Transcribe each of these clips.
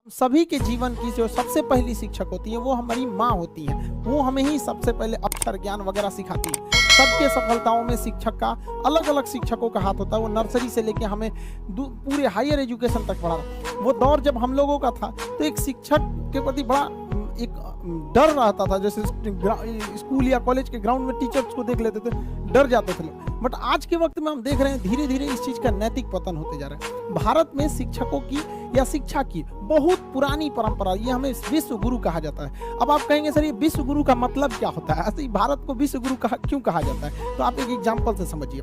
सभी के जीवन की जो सबसे पहली शिक्षक होती है वो हमारी माँ होती है। वो हमें ही सबसे पहले अक्षर ज्ञान वगैरह सिखाती है। सबके सफलताओं में शिक्षक का अलग अलग शिक्षकों का हाथ होता है। वो नर्सरी से लेके हमें पूरे हायर एजुकेशन तक पढ़ा। वो दौर जब हम लोगों का था तो एक शिक्षक के प्रति बड़ा एक डर रहता था। जैसे स्कूल या कॉलेज के ग्राउंड में टीचर्स को देख लेते थे, डर जाते थे लोग। बट आज के वक्त में हम देख रहे हैं धीरे धीरे इस चीज का नैतिक पतन होते जा रहा है। भारत में शिक्षकों की या शिक्षा की बहुत पुरानी परंपरा, ये हमें विश्व गुरु कहा जाता है। अब आप कहेंगे सर ये विश्व गुरु का मतलब क्या होता है, ऐसे भारत को विश्व गुरु क्यों कहा जाता है? तो आप एक एग्जाम्पल से समझिए।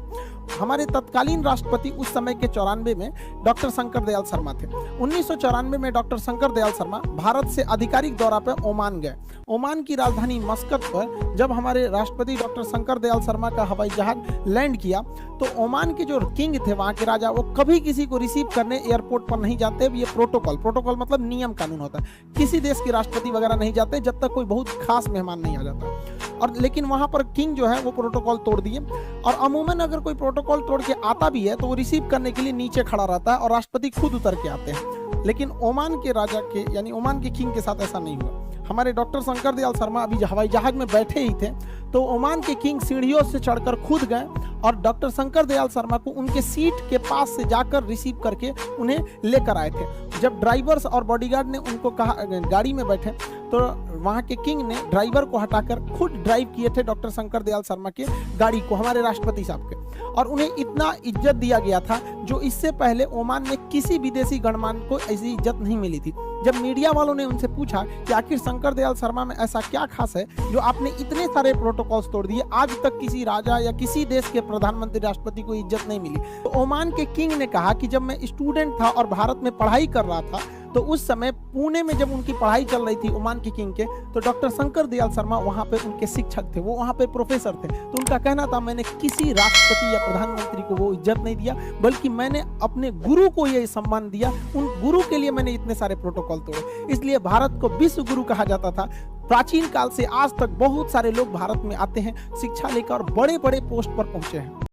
हमारे तत्कालीन राष्ट्रपति उस समय के 94 में डॉक्टर शंकर दयाल शर्मा थे। 1994 में डॉक्टर शंकर दयाल शर्मा भारत से आधिकारिक दौरा पर ओमान गए। ओमान की राजधानी मस्कत पर जब हमारे राष्ट्रपति डॉक्टर शंकर दयाल शर्मा का हवाई जहाज लैंड किया तो ओमान के जो किंग थे, वहां के राजा, वो कभी किसी को रिसीव करने एयरपोर्ट पर नहीं जाते। ये प्रोटोकॉल मतलब नियम कानून होता है। किसी देश के राष्ट्रपति वगैरह नहीं जाते जब तक कोई बहुत खास मेहमान नहीं आ जाता। और लेकिन वहां पर किंग जो है वो प्रोटोकॉल तोड़ दिए। और अमूमन अगर कोई प्रोटोकॉल तोड़ के आता भी है तो वो रिसीव करने के लिए नीचे खड़ा रहता है और राष्ट्रपति खुद उतर के आते हैं। लेकिन ओमान के राजा के यानी ओमान के किंग के साथ ऐसा नहीं हुआ। हमारे डॉक्टर शंकर दयाल शर्मा अभी हवाई जहाज में बैठे ही थे तो ओमान के किंग सीढ़ियों से चढ़कर खुद गए और डॉक्टर शंकर दयाल शर्मा को उनके सीट के पास से जाकर रिसीव करके उन्हें लेकर आए थे। जब ड्राइवर्स और बॉडीगार्ड ने उनको कहा गाड़ी में बैठे तो वहां के किंग ने ड्राइवर को हटाकर खुद ड्राइव किए थे डॉक्टर शंकर दयाल शर्मा के गाड़ी को, हमारे राष्ट्रपति साहब के। और उन्हें इतना इज्जत दिया गया था जो इससे पहले ओमान में किसी विदेशी गणमान्य को ऐसी इज्जत नहीं मिली थी। जब मीडिया वालों ने उनसे पूछा कि आखिर शंकर दयाल शर्मा में ऐसा क्या खास है जो आपने इतने सारे प्रोटोकॉल्स तोड़ दिए, आज तक किसी राजा या किसी देश के प्रधानमंत्री राष्ट्रपति को इज्जत नहीं मिली, तो ओमान के किंग ने कहा कि जब मैं स्टूडेंट था और भारत में पढ़ाई कर रहा था तो उस समय पुणे में जब उनकी पढ़ाई चल रही थी ओमान के किंग के, तो डॉक्टर शंकर दयाल शर्मा वहां पे उनके शिक्षक थे, वो वहां पे प्रोफेसर थे। तो उनका कहना था मैंने किसी राष्ट्रपति या प्रधानमंत्री को वो इज्जत नहीं दिया बल्कि मैंने अपने गुरु को ये सम्मान दिया। उन गुरु के लिए मैंने इतने सारे प्रोटोकॉल तोड़े। इसलिए भारत को विश्व गुरु कहा जाता था। प्राचीन काल से आज तक बहुत सारे लोग भारत में आते हैं, शिक्षा लेकर बड़े बड़े पोस्ट पर पहुंचे हैं।